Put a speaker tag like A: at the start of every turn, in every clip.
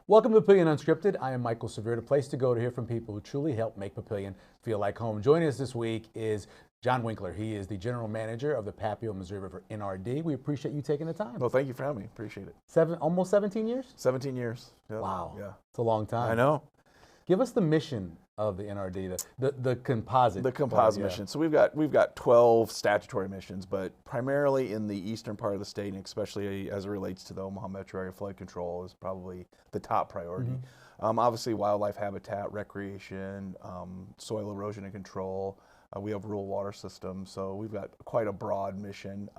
A: Welcome to Papillion UnScripted. I am Michael Severe, the place to go to hear from people who truly help make Papillion feel like home. Joining us this week is John Winkler. He is the general manager of the Papio-Missouri River NRD. We appreciate you taking the time.
B: Well, thank you for having me. Appreciate it.
A: Almost 17 years?
B: 17 years. Yep.
A: Wow.
B: Yeah.
A: It's a long time.
B: I know.
A: Give us the mission of the NRD, the composite.
B: The composite mission. So we've got 12 statutory missions, but primarily in the eastern part of the state, and especially as it relates to the Omaha metro area, flood control is probably the top priority. Obviously, wildlife habitat, recreation, soil erosion and control. We have rural water systems, so we've got quite a broad mission.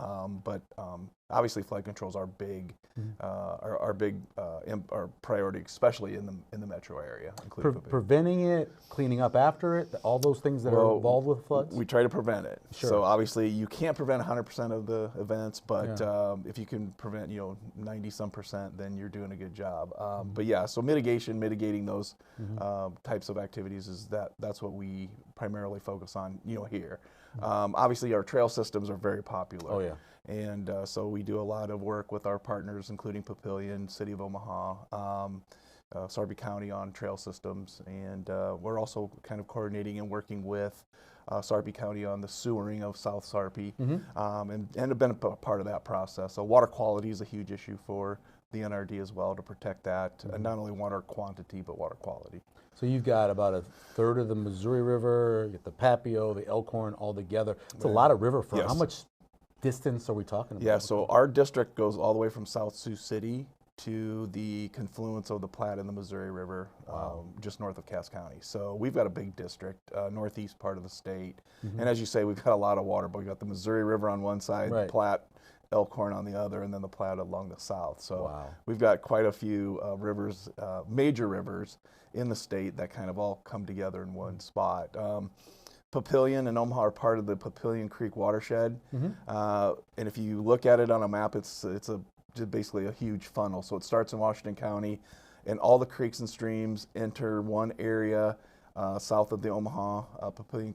B: But obviously, flood control is our big, our priority, especially in the metro area, including
A: preventing it, cleaning up after it, all those things that are involved with floods.
B: We try to prevent it.
A: Sure.
B: So obviously, you can't prevent 100% of the events, but if you can prevent, 90-some%, then you're doing a good job. But yeah, so mitigating those types of activities that's what we primarily focus on, here. Obviously, our trail systems are very popular.
A: Oh yeah.
B: And so we do a lot of work with our partners, including Papillion, City of Omaha, Sarpy County on trail systems, and we're also kind of coordinating and working with Sarpy County on the sewering of South Sarpy, and have been a part of that process. So water quality is a huge issue for the NRD as well, to protect that, not only water quantity, but water quality.
A: So you've got about a third of the Missouri River, you get the Papio, the Elkhorn all together. It's a lot of river front.
B: Yes.
A: How much distance are we talking about?
B: Yeah, so our district goes all the way from South Sioux City to the confluence of the Platte and the Missouri River, just north of Cass County. So we've got a big district, northeast part of the state. And as you say, we've got a lot of water, but we've got the Missouri River on one side, the Platte, Elkhorn on the other, and then the Platte along the south. So we've got quite a few rivers, major rivers in the state that kind of all come together in one spot. Papillion and Omaha are part of the Papillion Creek watershed, and if you look at it on a map, it's basically a huge funnel. So it starts in Washington County, and all the creeks and streams enter one area south of the Omaha Papillion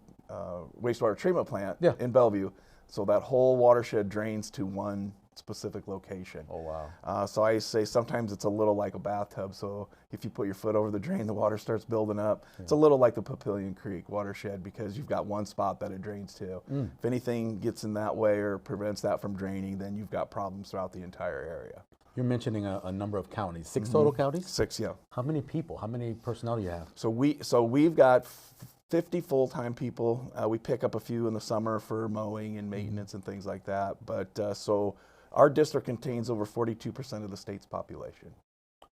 B: wastewater treatment plant in Bellevue. So that whole watershed drains to one specific location.
A: Oh wow.
B: So I say sometimes it's a little like a bathtub. So if you put your foot over the drain, the water starts building up. It's a little like the Papillion Creek watershed, because you've got one spot that it drains to. If anything gets in that way or prevents that from draining, then you've got problems throughout the entire area.
A: You're mentioning a number of counties, 6 total counties?
B: 6, yeah.
A: How many people, how many personnel do you have?
B: So we've got 50 full-time people. We pick up a few in the summer for mowing and maintenance and things like that. But so our district contains over 42% of the state's population.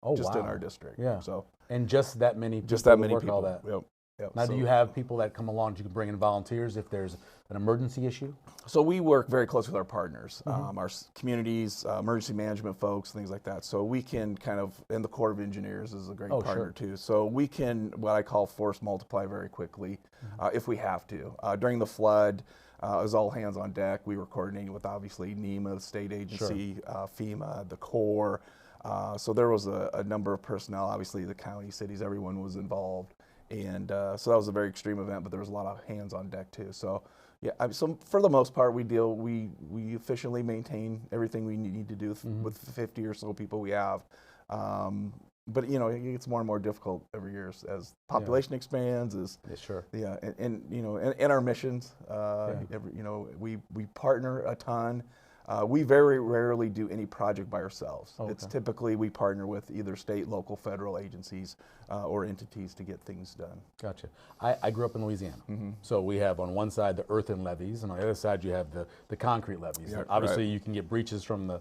A: Oh,
B: just
A: wow.
B: in our district.
A: Yeah.
B: So
A: and just that many people.
B: Just that many
A: work
B: people.
A: All that.
B: Yep. Yep.
A: Now, do you have people that come along that you can bring in volunteers if there's an emergency issue?
B: So we work very close with our partners, our communities, emergency management folks, things like that. So we can kind of, and the Corps of Engineers is a great partner too. So we can, what I call force multiply very quickly if we have to. During the flood, it was all hands on deck. We were coordinating with obviously NEMA, the state agency, FEMA, the Corps. So there was a number of personnel, obviously the county, cities, everyone was involved. And so that was a very extreme event, but there was a lot of hands on deck too. So yeah, so for the most part, we efficiently maintain everything we need to do with the 50 or so people we have. But it gets more and more difficult every year as population expands. And our missions. We partner a ton. We very rarely do any project by ourselves. It's typically we partner with either state, local, federal agencies or entities to get things done.
A: Gotcha. I grew up in Louisiana. So we have on one side the earthen levees, and on the other side you have the concrete levees. Yeah, obviously you can get breaches from the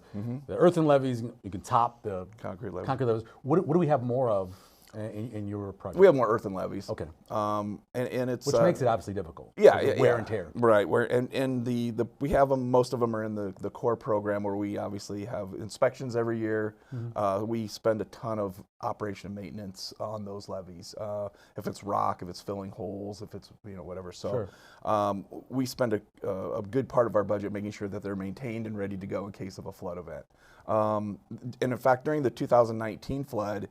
A: earthen levees. You can top the concrete levees. What do we have more of in your project?
B: We have more earthen levees.
A: Okay.
B: And it's
A: which makes it obviously difficult.
B: Wear
A: and tear.
B: Right. And we have them. Most of them are in the core program, where we obviously have inspections every year. We spend a ton of operation and maintenance on those levees. If it's rock, if it's filling holes, if it's whatever. So we spend a good part of our budget making sure that they're maintained and ready to go in case of a flood event. And in fact, during the 2019 flood,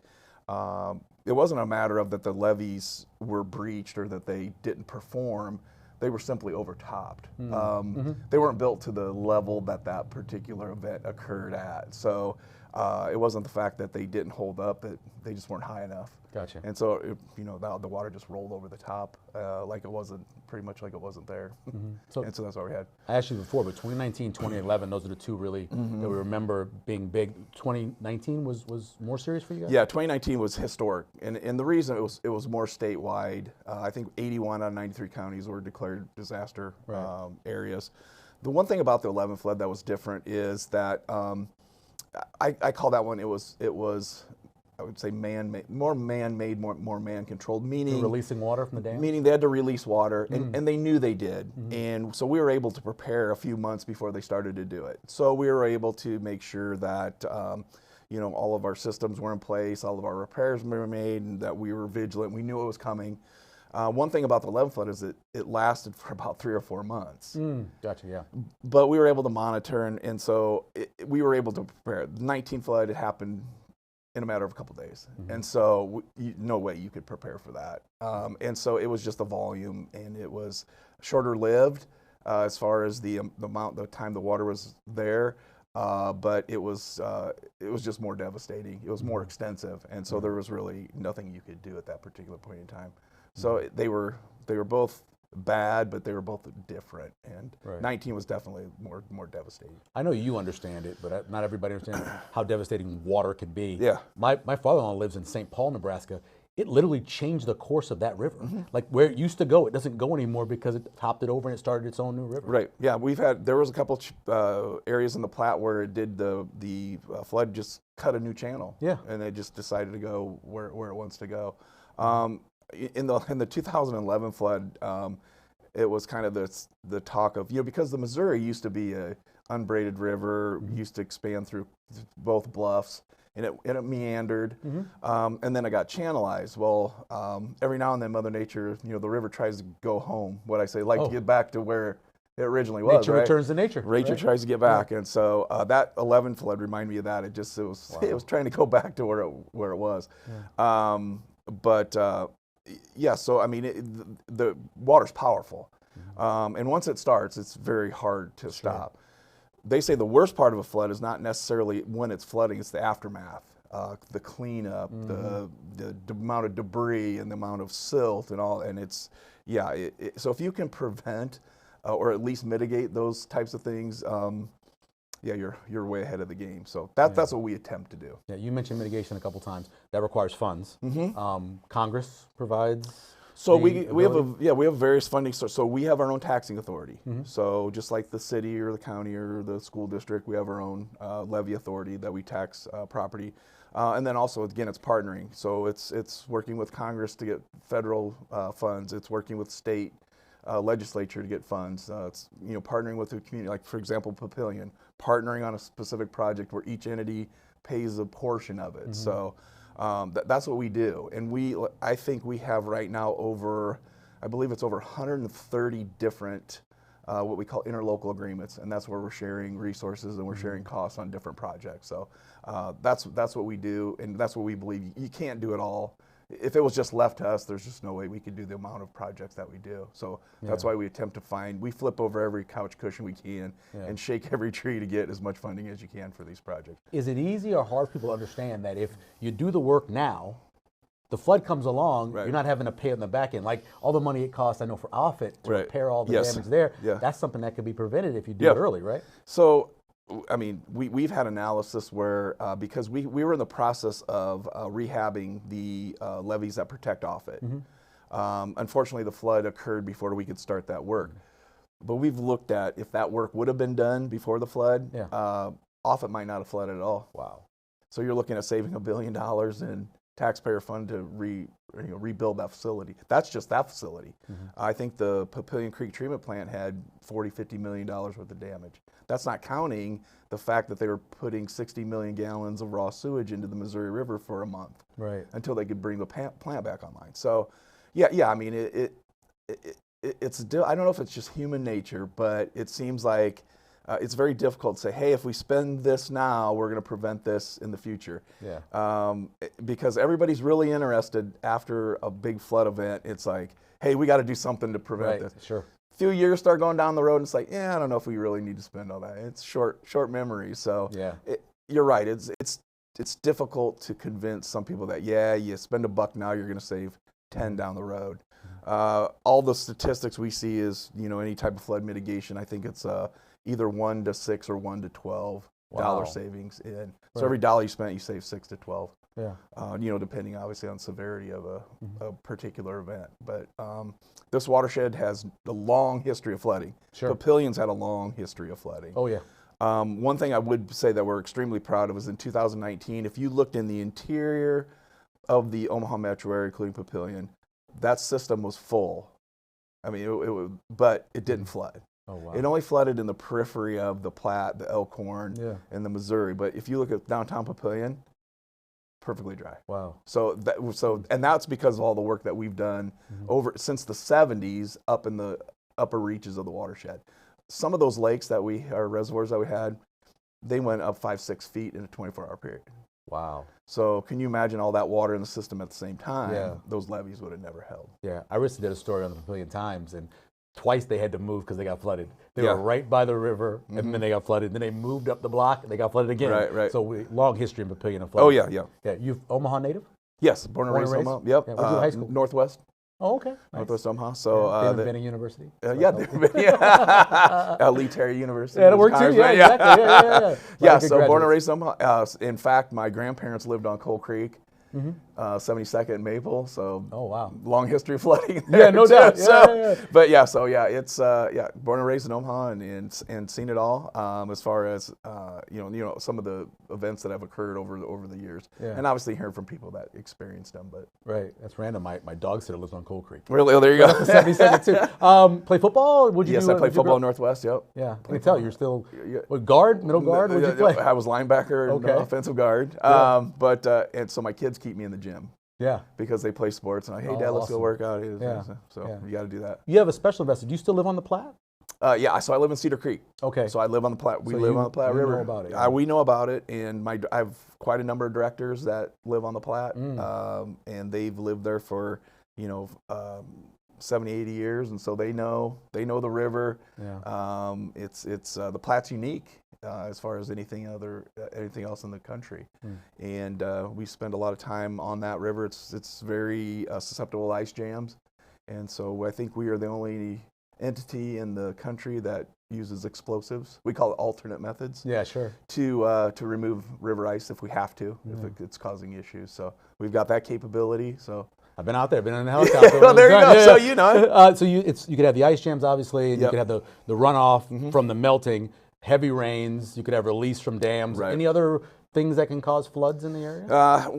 B: it wasn't a matter of that the levees were breached or that they didn't perform. They were simply overtopped. They weren't built to the level that particular event occurred at. So It wasn't the fact that they didn't hold up; they just weren't high enough.
A: Gotcha.
B: And so, the water just rolled over the top, like it wasn't, pretty much like it wasn't there. And so that's what we had.
A: I asked you before, but 2019, 2011, those are the two really that we remember being big. 2019 was more serious for you guys?
B: Yeah, 2019 was historic, and the reason it was more statewide. I think 81 out of 93 counties were declared disaster areas. The one thing about the 11 flood that was different is that I call that one, it was I would say man-made, more man-controlled, meaning
A: They're releasing water from the dam.
B: Meaning they had to release water, and they knew they did, and so we were able to prepare a few months before they started to do it. So we were able to make sure that all of our systems were in place, all of our repairs were made, and that we were vigilant. We knew it was coming. One thing about the 11 flood is that it lasted for about 3 or 4 months.
A: Gotcha, yeah.
B: But we were able to monitor, and so we were able to prepare. The 19 flood, it happened in a matter of a couple days. And so no way you could prepare for that. And so it was just the volume, and it was shorter lived as far as the time the water was there. But it was just more devastating. It was more extensive, and so there was really nothing you could do at that particular point in time. So they were both bad, but they were both different. And 19 was definitely more devastating.
A: I know you understand it, but not everybody understands how devastating water could be.
B: Yeah.
A: My father-in-law lives in St. Paul, Nebraska. It literally changed the course of that river. Like where it used to go, it doesn't go anymore because it topped it over and it started its own new river.
B: Right. Yeah. There was a couple areas in the Platte where it did the flood just cut a new channel.
A: Yeah.
B: And it just decided to go where it wants to go. In the 2011 flood, it was kind of the talk of, because the Missouri used to be a unbraided river, used to expand through both bluffs, and it meandered, and then it got channelized. Well, every now and then Mother Nature, the river tries to go home, to get back to where it originally was.
A: Nature returns to nature.
B: Nature tries to get back, and so that 11 flood reminded me of that. It was trying to go back to where it was. Yeah. So I mean, the water's powerful, and once it starts, it's very hard to stop. They say the worst part of a flood is not necessarily when it's flooding; it's the aftermath, the cleanup, the amount of debris and the amount of silt and all. And so if you can prevent or at least mitigate those types of things, you're way ahead of the game. So that's what we attempt to do.
A: Yeah, you mentioned mitigation a couple times. That requires funds. Congress provides.
B: So we have various funding. So we have our own taxing authority. So just like the city or the county or the school district, we have our own levy authority that we tax property. And then also, again, it's partnering. So it's working with Congress to get federal funds. It's working with state legislature to get funds. It's partnering with the community, like for example Papillion, partnering on a specific project where each entity pays a portion of it. So that's what we do, and I think we have right now I believe it's over 130 different what we call interlocal agreements, and that's where we're sharing resources and we're sharing costs on different projects. So that's what we do, and that's what we believe. You can't do it all. If it was just left to us, there's just no way we could do the amount of projects that we do. So that's why we attempt to we flip over every couch cushion we can and shake every tree to get as much funding as you can for these projects.
A: Is it easy or hard for people to understand that if you do the work now, the flood comes along, you're not having to pay it in the back end? Like all the money it costs, I know, for Offutt to repair all the damage there, that's something that could be prevented if you do it early, right? So,
B: I mean, we've had analysis where, because we were in the process of rehabbing the levees that protect Offutt. Unfortunately, the flood occurred before we could start that work. But we've looked at if that work would have been done before the flood, Offutt might not have flooded at all.
A: Wow.
B: So you're looking at saving $1 billion in taxpayer fund to rebuild that facility. That's just that facility. I think the Papillion Creek treatment plant had $40–50 million worth of damage. That's not counting the fact that they were putting 60 million gallons of raw sewage into the Missouri River for a month, until they could bring the plant back online. So, I mean, it's I don't know if it's just human nature, but it seems like it's very difficult to say, hey, if we spend this now, we're going to prevent this in the future. Because everybody's really interested after a big flood event. It's like, hey, we got to do something to prevent this. Few years start going down the road, and it's like, I don't know if we really need to spend all that. It's short memory. So you're right. It's difficult to convince some people that, yeah, you spend $1 now, you're going to save 10 down the road. All the statistics we see is, any type of flood mitigation, I think it's either $1 to $6 or $1 to $12 savings in. So every dollar you spent, you save 6 to 12.
A: Yeah.
B: Depending obviously on severity of a particular event. But this watershed has a long history of flooding.
A: Sure.
B: Papillion's had a long history of flooding.
A: Oh yeah.
B: One thing I would say that we're extremely proud of is in 2019, if you looked in the interior of the Omaha metro area, including Papillion, that system was full. I mean, but it didn't flood.
A: Oh, wow.
B: It only flooded in the periphery of the Platte, the Elkhorn, and the Missouri. But if you look at downtown Papillion, perfectly dry.
A: Wow.
B: And that's because of all the work that we've done over since the 70s up in the upper reaches of the watershed. Some of those lakes our reservoirs that we had, they went up 5-6 feet in a 24-hour period.
A: Wow.
B: So can you imagine all that water in the system at the same time? Yeah. Those levees would have never held.
A: Yeah, I recently did a story on the Papillion Times, and twice they had to move because they got flooded. They were right by the river, and then they got flooded. Then they moved up the block, and they got flooded again.
B: Right.
A: So long history in Papillion of flooding.
B: Oh yeah.
A: Yeah, you Omaha native?
B: Yes, born and raised Omaha. Yep.
A: Yeah, where'd you go to high school?
B: Northwest.
A: Oh, okay. Nice.
B: Northwest Omaha. So
A: David Benning University.
B: Lee Terry University.
A: Yeah, that worked too. Yeah, exactly. Yeah.
B: Yeah. So born and raised Omaha. In fact, my grandparents lived on Coal Creek. 72nd and Maple, so long history of flooding there.
A: Yeah, no doubt.
B: But it's born and raised in Omaha and seen it all. As far as some of the events that have occurred over the years, and obviously hearing from people that experienced them. But
A: that's random. My dog sitter lives on Coal Creek.
B: Really? Oh, there you go.
A: 72nd too. Play football?
B: Yes, I played football in Northwest. Yep.
A: Yeah, I can tell you're still guard, middle guard. What'd you play?
B: I was linebacker, and offensive guard. And so my kids keep me in the gym.
A: Yeah.
B: Because they play sports, and hey, Dad, let's go work out. So you got to do that.
A: You have a special investor. Do you still live on the Platte?
B: So I live in Cedar Creek.
A: Okay.
B: So I live on the Platte. We live on the Platte River.
A: Know about it.
B: We know about it, and I have quite a number of directors that live on the Platte, and they've lived there for 70, 80 years, and so they know the river. Yeah. It's the Platte's unique as far as anything else in the country, and we spend a lot of time on that river. It's very susceptible to ice jams, and so I think we are the only entity in the country that uses explosives. We call it alternate methods.
A: Yeah, sure.
B: To remove river ice if we have to, if it's causing issues. So we've got that capability. So.
A: I've been out there, been in a helicopter.
B: Well, there you go. Yeah. So you know.
A: So you could have the ice jams, obviously, and you could have the runoff from the melting, heavy rains. You could have release from dams.
B: Right.
A: Any other things that can cause floods in the area?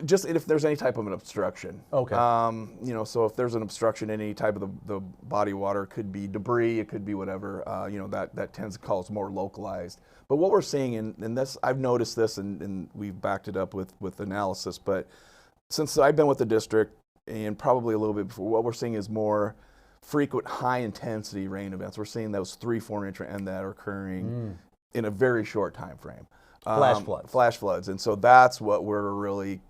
B: Just if there's any type of an obstruction.
A: Okay.
B: So if there's an obstruction in any type of the body of water, it could be debris, it could be whatever. That tends to cause more localized. But what we're seeing, and this, I've noticed this, and we've backed it up with analysis. But since I've been with the district, and probably a little bit before, what we're seeing is more frequent high-intensity rain events. We're seeing those 3-4 inch and that are occurring in a very short time frame. Flash floods, and so that's what we're really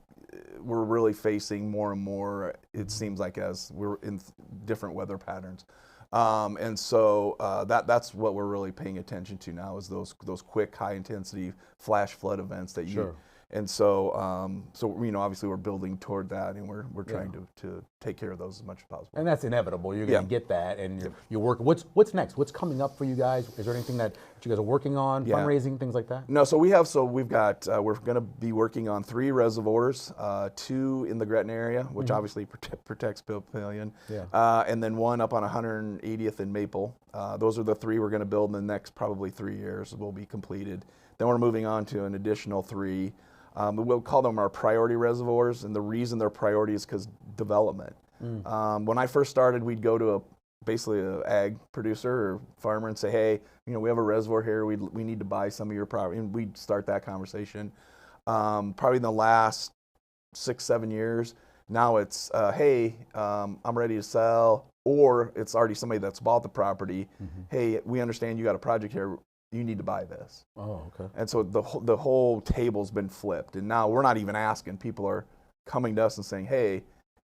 B: facing more and more. It seems like as we're in different weather patterns, and so that's what we're really paying attention to now is those quick high-intensity flash flood events that you.
A: Sure.
B: And so, obviously we're building toward that, and we're trying to take care of those as much as possible.
A: And that's inevitable. You're going to get that, and you're working. What's next? What's coming up for you guys? Is there anything that you guys are working on, fundraising, things like that?
B: No, we've got we're going to be working on 3 reservoirs, 2 in the Gretna area, which obviously protects Papillion, and then 1 up on 180th and Maple. Those are the 3 we're going to build in the next probably 3 years. Will be completed. Then we're moving on to an additional 3. We'll call them our priority reservoirs, and the reason they're priority is because development. When I first started, we'd go to basically an ag producer or farmer and say, hey, we have a reservoir here, we need to buy some of your property, and we'd start that conversation. Probably in the last 6-7 years, now it's, hey, I'm ready to sell, or it's already somebody that's bought the property. Hey, we understand you got a project here. You need to buy this.
A: Oh, okay.
B: And so the whole table's been flipped, and now we're not even asking. People are coming to us and saying, "Hey,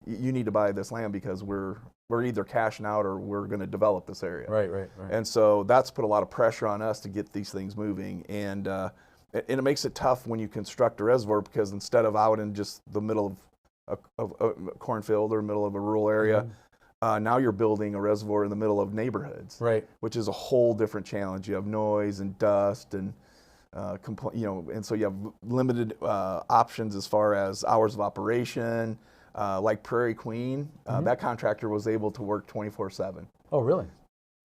B: you need to buy this land because we're either cashing out or we're going to develop this area."
A: Right.
B: And so that's put a lot of pressure on us to get these things moving, and and it makes it tough when you construct a reservoir, because instead of out in just the middle of a cornfield or middle of a rural area, now you're building a reservoir in the middle of neighborhoods,
A: right?
B: Which is a whole different challenge. You have noise and dust and and so you have limited options as far as hours of operation. Like Prairie Queen, that contractor was able to work 24/7.
A: Oh, really?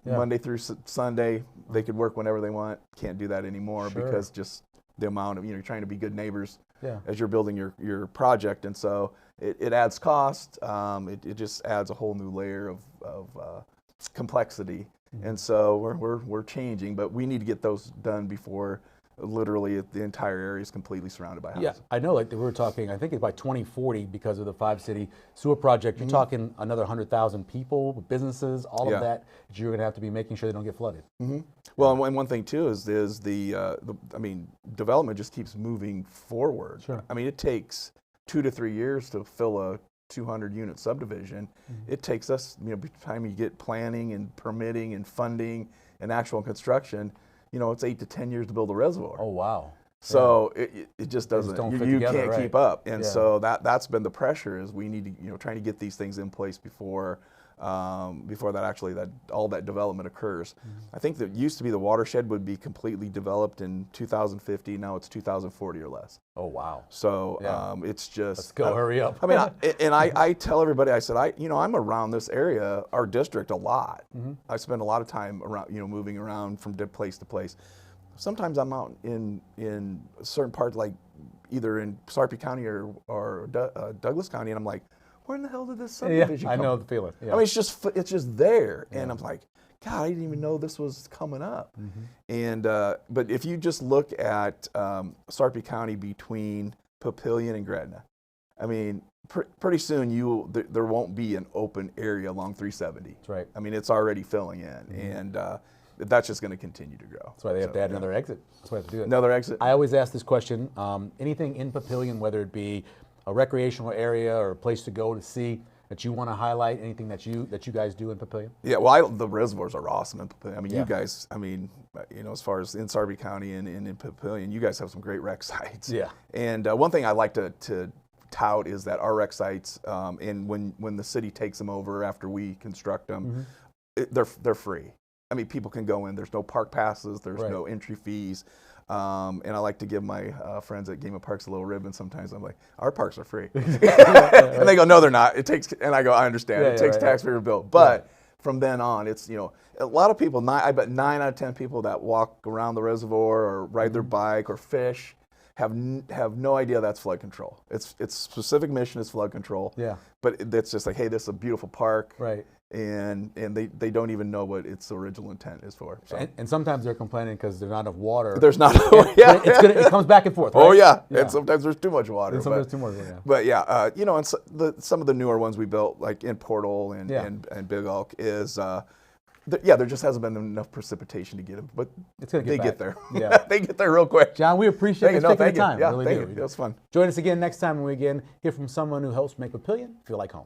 A: Yeah.
B: Monday through Sunday, they could work whenever they want. Can't do that anymore because just the amount of, you're trying to be good neighbors as you're building your project. And so it adds cost. It just adds a whole new layer of complexity. And so we're changing, but we need to get those done before literally the entire area is completely surrounded by houses.
A: Yeah, I know, like we were talking, I think it's by 2040, because of the 5-city sewer project, you're talking another 100,000 people, businesses, all of that you're going to have to be making sure they don't get flooded.
B: Well, and one thing too is development just keeps moving forward.
A: Sure.
B: I mean, it takes 2 to 3 years to fill a 200-unit subdivision. It takes us, by the time you get planning and permitting and funding and actual construction, it's 8 to 10 years to build a reservoir.
A: Oh, wow.
B: So it just doesn't, you can't keep up. And so that's been the pressure, is we need to, trying to get these things in place before all that development occurs. I think that used to be the watershed would be completely developed in 2050. Now it's 2040 or less.
A: Oh, wow.
B: So it's just,
A: let's go, hurry up.
B: I mean, I tell everybody, I said, I'm around this area, our district, a lot. I spend a lot of time around, moving around from place to place. Sometimes I'm out in certain parts, like either in Sarpy County or Douglas County, and I'm like, where in the hell did this subdivision come?
A: I know the feeling. Yeah.
B: I mean, it's just there, and I'm like, God, I didn't even know this was coming up. And but if you just look at Sarpy County between Papillion and Gretna, I mean, pretty soon there won't be an open area along 370.
A: That's right.
B: I mean, it's already filling in, and that's just going to continue to grow.
A: That's why they have to add another exit. That's why they have to do it.
B: Another exit.
A: I always ask this question: anything in Papillion, whether it be a recreational area or a place to go to see, that you want to highlight? Anything that you guys do in Papillion?
B: Yeah, well, the reservoirs are awesome in Papillion. I mean, you guys, as far as in Sarpy County and in Papillion, you guys have some great rec sites. Yeah. And one thing I like to tout is that our rec sites, and when the city takes them over after we construct them, they're free. I mean, people can go in. There's no park passes. There's no entry fees. And I like to give my friends at Game of Parks a little ribbon sometimes. I'm like, our parks are free. And they go, no, they're not. And I go, I understand. It takes taxpayer bill. But from then on, it's, a lot of people, I bet 9 out of 10 people that walk around the reservoir or ride their bike or fish have no idea that's flood control. Its specific mission is flood control. Yeah. But it's just like, hey, this is a beautiful park. Right. And they don't even know what its original intent is for. So.
A: And sometimes they're complaining because there's not enough water.
B: There's not.
A: It comes back and forth. Right?
B: Oh yeah. And sometimes there's too much water.
A: And sometimes too much. Yeah.
B: But and some of the newer ones we built, like in Portal and Big Elk, is there just hasn't been enough precipitation to get them, but they get there. Yeah, they get there real quick.
A: John, we appreciate you taking the time.
B: Yeah,
A: really
B: thank you. It was fun.
A: Join us again next time when we hear from someone who helps make Papillion feel like home.